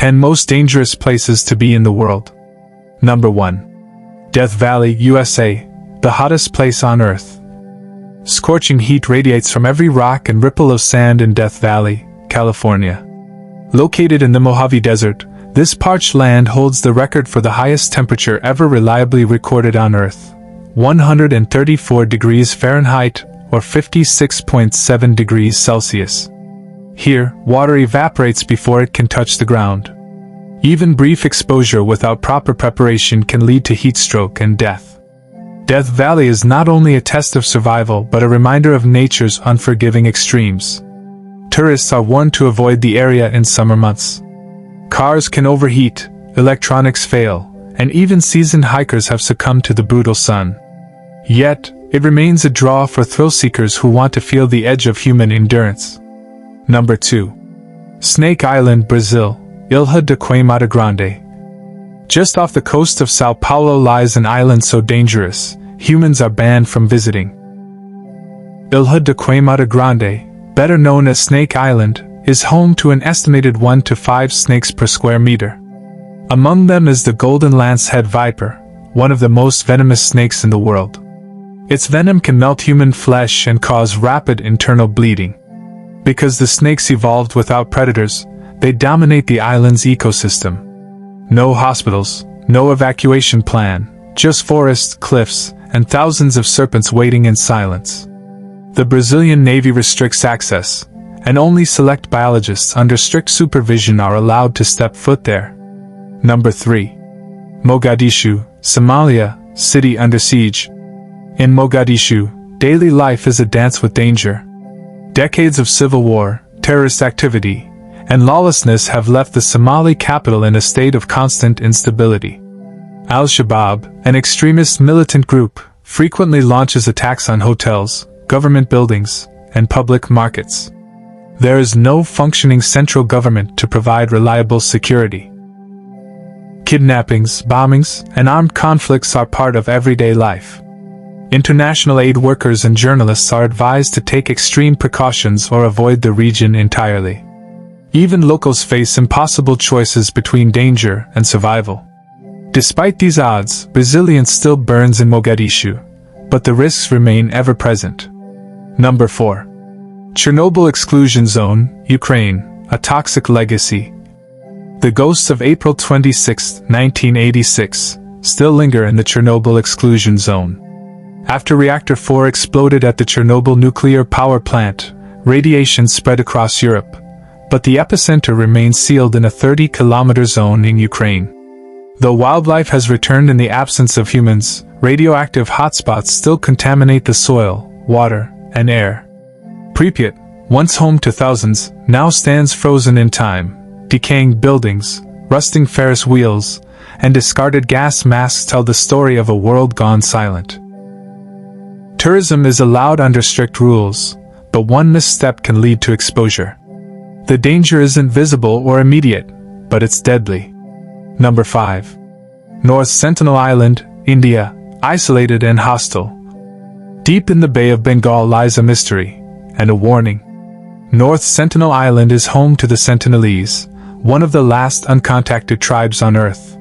10 most dangerous places to be in the world. Number 1. Death Valley, USA, the hottest place on Earth. Scorching heat radiates from every rock and ripple of sand in Death Valley, California. Located in the Mojave Desert, this parched land holds the record for the highest temperature ever reliably recorded on Earth, 134 degrees Fahrenheit or 56.7 degrees Celsius. Here, water evaporates before it can touch the ground. Even brief exposure without proper preparation can lead to heat stroke and death. Death Valley is not only a test of survival but a reminder of nature's unforgiving extremes. Tourists are warned to avoid the area in summer months. Cars can overheat, electronics fail, and even seasoned hikers have succumbed to the brutal sun. Yet, it remains a draw for thrill-seekers who want to feel the edge of human endurance. Number 2. Snake Island, Brazil, Ilha de Queimada Grande. Just off the coast of São Paulo lies an island so dangerous, humans are banned from visiting. Ilha de Queimada Grande, better known as Snake Island, is home to an estimated 1 to 5 snakes per square meter. Among them is the golden lancehead viper, one of the most venomous snakes in the world. Its venom can melt human flesh and cause rapid internal bleeding. Because the snakes evolved without predators, they dominate the island's ecosystem. No hospitals, no evacuation plan, just forests, cliffs, and thousands of serpents waiting in silence. The Brazilian Navy restricts access, and only select biologists under strict supervision are allowed to step foot there. Number 3. Mogadishu, Somalia, city under siege. In Mogadishu, daily life is a dance with danger. Decades of civil war, terrorist activity, and lawlessness have left the Somali capital in a state of constant instability. Al-Shabaab, an extremist militant group, frequently launches attacks on hotels, government buildings, and public markets. There is no functioning central government to provide reliable security. Kidnappings, bombings, and armed conflicts are part of everyday life. International aid workers and journalists are advised to take extreme precautions or avoid the region entirely. Even locals face impossible choices between danger and survival. Despite these odds, resilience still burns in Mogadishu, but the risks remain ever-present. Number 4. Chernobyl Exclusion Zone, Ukraine, a toxic legacy. The ghosts of April 26, 1986, still linger in the Chernobyl Exclusion Zone. After Reactor 4 exploded at the Chernobyl nuclear power plant, radiation spread across Europe, but the epicenter remains sealed in a 30-kilometer zone in Ukraine. Though wildlife has returned in the absence of humans, radioactive hotspots still contaminate the soil, water, and air. Pripyat, once home to thousands, now stands frozen in time. Decaying buildings, rusting Ferris wheels, and discarded gas masks tell the story of a world gone silent. Tourism is allowed under strict rules, but one misstep can lead to exposure. The danger isn't visible or immediate, but it's deadly. Number 5. North Sentinel Island, India, isolated and hostile. Deep in the Bay of Bengal lies a mystery, and a warning. North Sentinel Island is home to the Sentinelese, one of the last uncontacted tribes on Earth.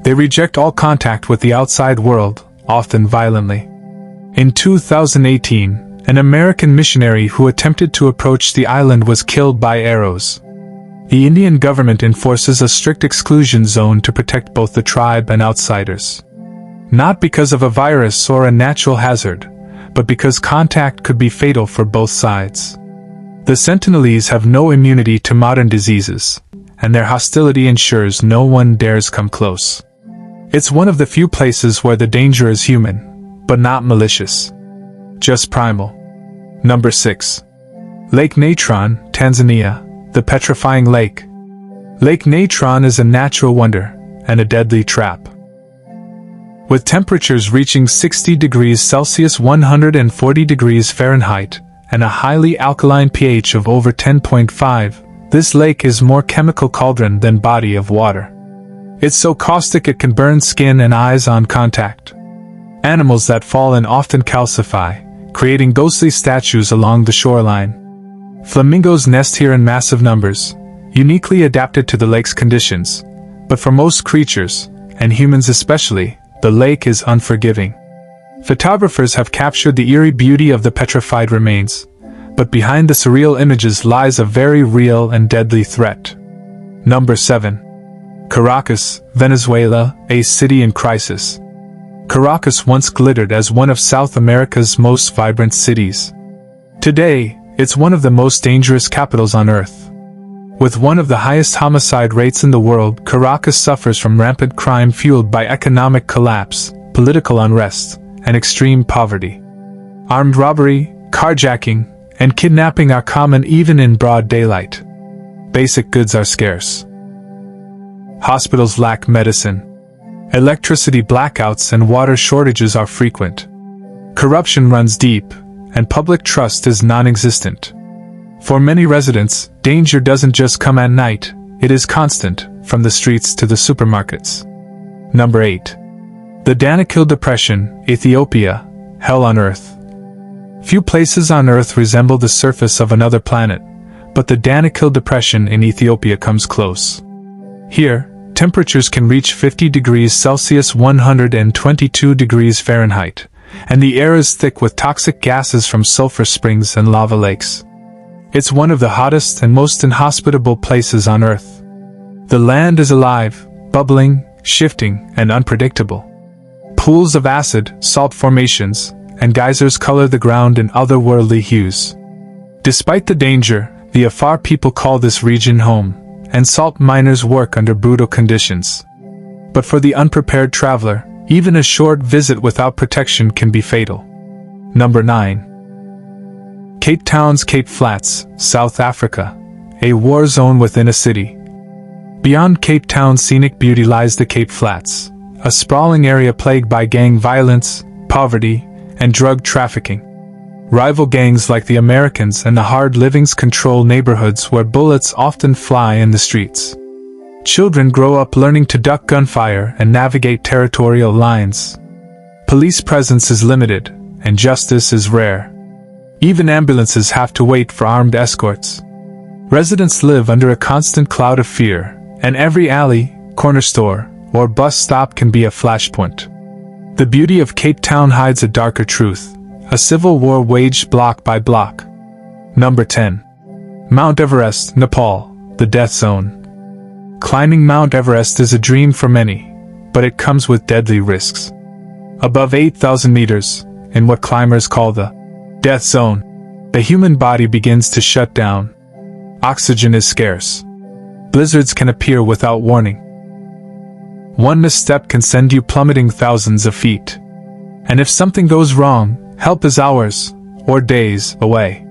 They reject all contact with the outside world, often violently. In 2018, an American missionary who attempted to approach the island was killed by arrows. The Indian government enforces a strict exclusion zone to protect both the tribe and outsiders. Not because of a virus or a natural hazard, but because contact could be fatal for both sides. The Sentinelese have no immunity to modern diseases, and their hostility ensures no one dares come close. It's one of the few places where the danger is human, but not malicious. Just primal. Number 6. Lake Natron, Tanzania, the petrifying lake. Lake Natron is a natural wonder, and a deadly trap. With temperatures reaching 60 degrees Celsius 140 degrees Fahrenheit, and a highly alkaline pH of over 10.5, this lake is more chemical cauldron than body of water. It's so caustic it can burn skin and eyes on contact. Animals that fall in often calcify, creating ghostly statues along the shoreline. Flamingos nest here in massive numbers, uniquely adapted to the lake's conditions. But for most creatures, and humans especially, the lake is unforgiving. Photographers have captured the eerie beauty of the petrified remains, but behind the surreal images lies a very real and deadly threat. Number 7. Caracas, Venezuela, a city in crisis. Caracas once glittered as one of South America's most vibrant cities. Today, it's one of the most dangerous capitals on Earth. With one of the highest homicide rates in the world, Caracas suffers from rampant crime fueled by economic collapse, political unrest, and extreme poverty. Armed robbery, carjacking, and kidnapping are common even in broad daylight. Basic goods are scarce. Hospitals lack medicine. Electricity blackouts and water shortages are frequent. Corruption runs deep, and public trust is non-existent. For many residents, danger doesn't just come at night, it is constant, from the streets to the supermarkets. Number 8. The Danakil Depression, Ethiopia, hell on Earth. Few places on Earth resemble the surface of another planet, but the Danakil Depression in Ethiopia comes close. Here, temperatures can reach 50 degrees Celsius 122 degrees Fahrenheit, and the air is thick with toxic gases from sulfur springs and lava lakes. It's one of the hottest and most inhospitable places on Earth. The land is alive, bubbling, shifting, and unpredictable. Pools of acid, salt formations, and geysers color the ground in otherworldly hues. Despite the danger, the Afar people call this region home, and salt miners work under brutal conditions. But for the unprepared traveler, even a short visit without protection can be fatal. Number 9. Cape Town's Cape Flats, South Africa, a war zone within a city. Beyond Cape Town's scenic beauty lies the Cape Flats, a sprawling area plagued by gang violence, poverty, and drug trafficking. Rival gangs like the Americans and the Hard Livings control neighborhoods where bullets often fly in the streets. Children grow up learning to duck gunfire and navigate territorial lines. Police presence is limited, and justice is rare. Even ambulances have to wait for armed escorts. Residents live under a constant cloud of fear, and every alley, corner store, or bus stop can be a flashpoint. The beauty of Cape Town hides a darker truth, a civil war waged block by block. Number 10. Mount Everest, Nepal, the death zone. Climbing Mount Everest is a dream for many, but it comes with deadly risks. Above 8,000 meters, in what climbers call the death zone, the human body begins to shut down. Oxygen is scarce. Blizzards can appear without warning. One misstep can send you plummeting thousands of feet. And if something goes wrong, help is hours, or days, away.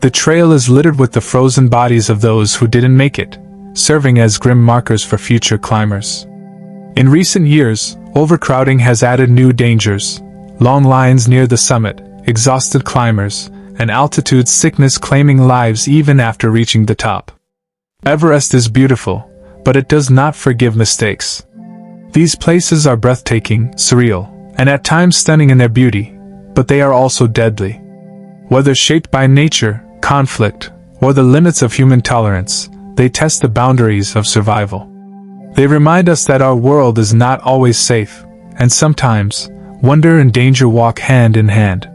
The trail is littered with the frozen bodies of those who didn't make it, serving as grim markers for future climbers. In recent years, overcrowding has added new dangers: long lines near the summit, exhausted climbers, and altitude sickness claiming lives even after reaching the top. Everest is beautiful, but it does not forgive mistakes. These places are breathtaking, surreal, and at times stunning in their beauty, but they are also deadly. Whether shaped by nature, conflict, or the limits of human tolerance, they test the boundaries of survival. They remind us that our world is not always safe, and sometimes, wonder and danger walk hand in hand.